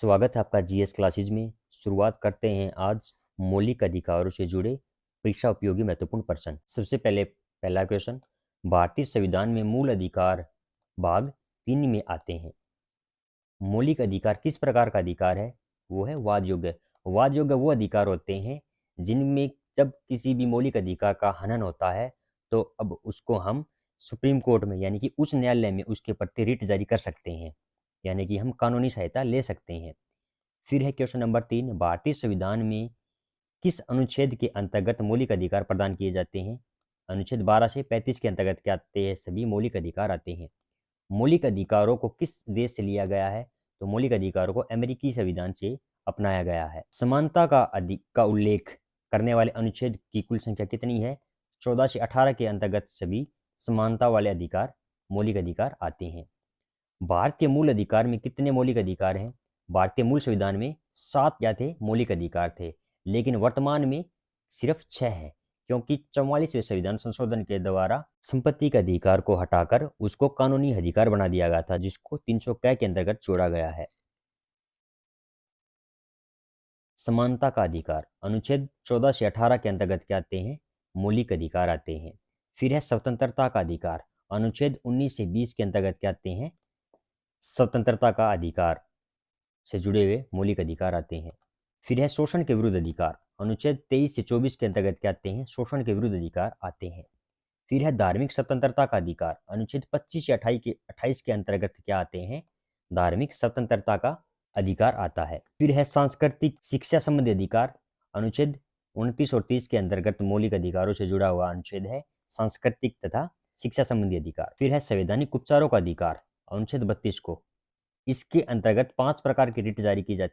स्वागत है आपका जीएस क्लासेज में। शुरुआत करते हैं आज मौलिक अधिकारों से जुड़े परीक्षा उपयोगी महत्वपूर्ण प्रश्न। सबसे पहले पहला क्वेश्चन, भारतीय संविधान में मूल अधिकार भाग 3 में आते हैं। मौलिक अधिकार किस प्रकार का अधिकार है? वो है वाद योग्य। वाद योग्य वो अधिकार होते हैं जिनमें जब किसी भी मौलिक अधिकार का हनन होता है तो अब उसको हम सुप्रीम कोर्ट में यानी कि उच्च न्यायालय में उसके प्रति रिट जारी कर सकते हैं, यानी कि हम कानूनी सहायता ले सकते हैं। फिर है क्वेश्चन नंबर 3, भारतीय संविधान में किस अनुच्छेद के अंतर्गत मौलिक अधिकार प्रदान किए जाते हैं? अनुच्छेद 12 से 35 के अंतर्गत क्या आते हैं? सभी मौलिक अधिकार आते हैं। मौलिक अधिकारों को किस देश से लिया गया है? तो मौलिक अधिकारों को अमेरिकी संविधान से अपनाया गया है। समानता का उल्लेख करने वाले अनुच्छेद की कुल संख्या कितनी है? 14 से 18 के अंतर्गत सभी समानता वाले अधिकार मौलिक अधिकार आते हैं। भारतीय मूल अधिकार में कितने मौलिक अधिकार हैं? भारतीय मूल संविधान में 7 क्या थे? मौलिक अधिकार थे, लेकिन वर्तमान में सिर्फ 6 हैं, क्योंकि 44वें संविधान संशोधन के द्वारा संपत्ति के अधिकार को हटाकर उसको कानूनी अधिकार बना दिया गया था, जिसको 300 क के अंतर्गत जोड़ा गया है। समानता का अधिकार अनुच्छेद 14 से 18 के अंतर्गत क्या आते हैं? मौलिक अधिकार आते हैं। फिर है स्वतंत्रता का अधिकार, अनुच्छेद 19 से 20 के अंतर्गत क्या आते हैं? स्वतंत्रता का अधिकार से जुड़े हुए मौलिक अधिकार आते हैं। फिर है शोषण के विरुद्ध अधिकार, अनुच्छेद 23 से 24 के अंतर्गत क्या आते हैं? शोषण के विरुद्ध अधिकार आते हैं। फिर है धार्मिक स्वतंत्रता का अधिकार, अनुच्छेद 25 से 28 के अंतर्गत क्या आते हैं? धार्मिक स्वतंत्रता का अधिकार आता है। फिर है सांस्कृतिक शिक्षा संबंधी अधिकार, अनुच्छेद 29 और 30 के अंतर्गत मौलिक अधिकारों से जुड़ा हुआ अनुच्छेद है सांस्कृतिक तथा शिक्षा संबंधी अधिकार। फिर है संवैधानिक उपचारों का अधिकार, अनुच्छेद 32 को, इसके अंतर्गत 5 प्रकार की रिट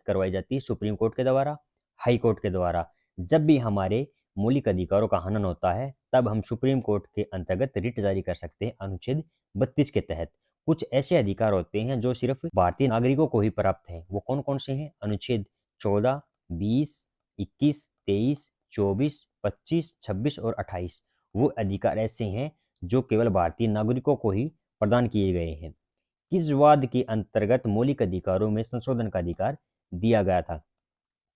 करवाई जाती है सुप्रीम कोर्ट के द्वारा, हाई कोर्ट के द्वारा। जब भी हमारे मौलिक अधिकारों का हनन होता है तब हम सुप्रीम कोर्ट के अंतर्गत रिट जारी कर सकते हैं अनुच्छेद 32 के तहत। कुछ ऐसे अधिकार होते हैं जो सिर्फ भारतीय नागरिकों को ही प्राप्त हैं। वो कौन कौन से हैं? अनुच्छेद 14, 20, 21, 23, 24, 25, 26 और 28 वो अधिकार ऐसे हैं जो केवल भारतीय नागरिकों को ही प्रदान किए गए हैं। किस वाद के अंतर्गत मौलिक अधिकारों में संशोधन का अधिकार दिया गया था?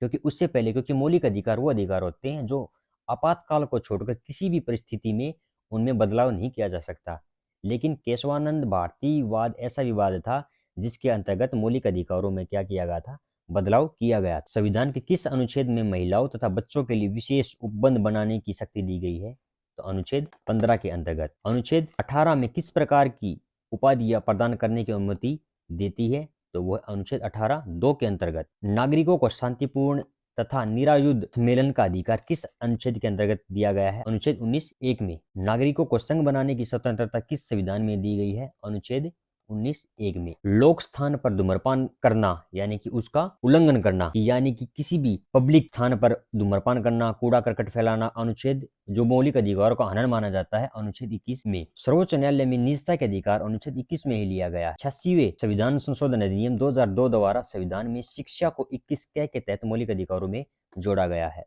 क्योंकि मौलिक अधिकार वो अधिकार होते हैं जो आपातकाल को छोड़कर किसी भी परिस्थिति में उनमें बदलाव नहीं किया जा सकता। लेकिन केशवानंद भारती वाद ऐसा विवाद था जिसके अंतर्गत मौलिक अधिकारों में क्या किया गया था? बदलाव किया गया। संविधान के किस अनुच्छेद में महिलाओं तथा बच्चों के लिए विशेष उपबंध बनाने की शक्ति दी गई है? तो अनुच्छेद 15 के अंतर्गत। अनुच्छेद 18 में किस प्रकार की उपाधियां प्रदान करने की अनुमति देती है? तो वह अनुच्छेद 18(2) के अंतर्गत। नागरिकों को शांतिपूर्ण तथा निरायुध सम्मेलन का अधिकार किस अनुच्छेद के अंतर्गत दिया गया है? अनुच्छेद 19(1) में। नागरिकों को संघ बनाने की स्वतंत्रता किस संविधान में दी गई है? अनुच्छेद 19(1) में। लोक स्थान पर धूम्रपान करना यानी कि उसका उल्लंघन करना, यानी कि किसी भी पब्लिक स्थान पर धूम्रपान करना, कूड़ा करकट फैलाना, अनुच्छेद जो मौलिक अधिकारों का हनन माना जाता है अनुच्छेद 21 में। सर्वोच्च न्यायालय में निजता के अधिकार अनुच्छेद 21 में ही लिया गया। 86वें संविधान संशोधन अधिनियम 2002 द्वारा संविधान में शिक्षा को 21 के तहत मौलिक अधिकारों में जोड़ा गया है।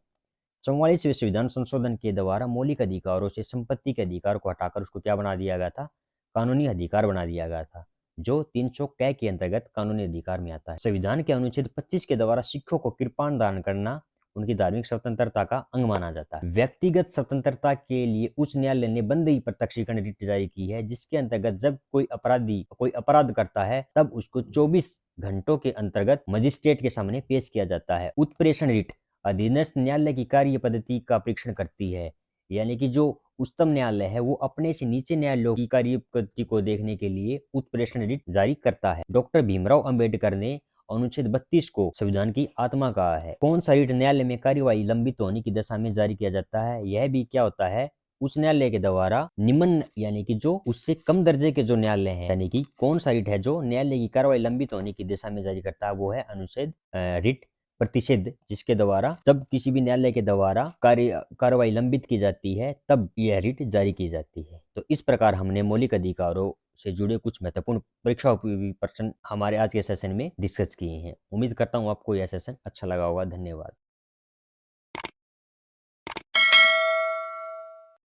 44वें संविधान संशोधन के द्वारा मौलिक अधिकारों से संपत्ति के अधिकार को हटाकर उसको क्या बना दिया गया था? कानूनी अधिकार बना दिया गया था, जो 300 क के अंतर्गत कानूनी अधिकार में आता है। संविधान के अनुच्छेद 25 के द्वारा सिखों को कृपाण दान करना उनकी धार्मिक स्वतंत्रता का अंग माना जाता है। व्यक्तिगत स्वतंत्रता के लिए उच्च न्यायालय ने बंदी प्रत्यक्षीकरण रिट जारी की है, जिसके अंतर्गत जब कोई अपराधी कोई अपराध करता है तब उसको 24 घंटों के अंतर्गत मजिस्ट्रेट के सामने पेश किया जाता है। उत्प्रेषण रिट अधीनस्थ न्यायालय की कार्य पद्धति का परीक्षण करती है, यानी कि जो उच्चतम न्यायालय है वो अपने से नीचे न्यायालयों की कार्य पद्धति को देखने के लिए उत्प्रेषण रिट जारी करता है। डॉक्टर भीमराव अंबेडकर ने अनुच्छेद 32 को संविधान की आत्मा कहा है। कौन सा रिट न्यायालय में कार्यवाही लंबित होने की दशा में जारी किया जाता है? यह भी क्या होता है? उस न्यायालय के द्वारा निम्न यानी कि जो उससे कम दर्जे के जो न्यायालय हैं, यानी कि कौन सा रिट है जो न्यायालय की कार्रवाई लंबित होने की दिशा में जारी करता है? वो है अनुच्छेद रिट प्रतिषेध, जिसके द्वारा जब किसी भी न्यायालय के द्वारा कार्रवाई लंबित की जाती है तब यह रिट जारी की जाती है। तो इस प्रकार हमने मौलिक अधिकारों से जुड़े कुछ महत्वपूर्ण परीक्षा उपयोगी प्रश्न हमारे आज के सेशन में डिस्कस किए हैं। उम्मीद करता हूँ आपको यह सेशन अच्छा लगा होगा। धन्यवाद।